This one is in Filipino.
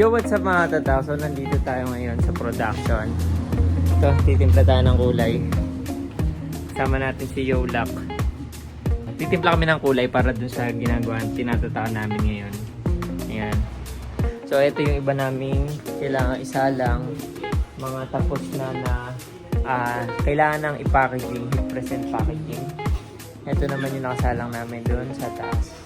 Yo, what's up mga tataw? So, nandito tayo ngayon sa production. Ito, titimpla tayo ng kulay. Kasama natin si Yolak. Titimpla kami ng kulay para dun sa ginagawa, tinatatawa namin ngayon. Ayan. So, ito yung iba naming kailangan isa lang. Mga tapos na kailangan ng i-packaging, hit present packaging. Ito naman yung nakasalang namin dun sa taas.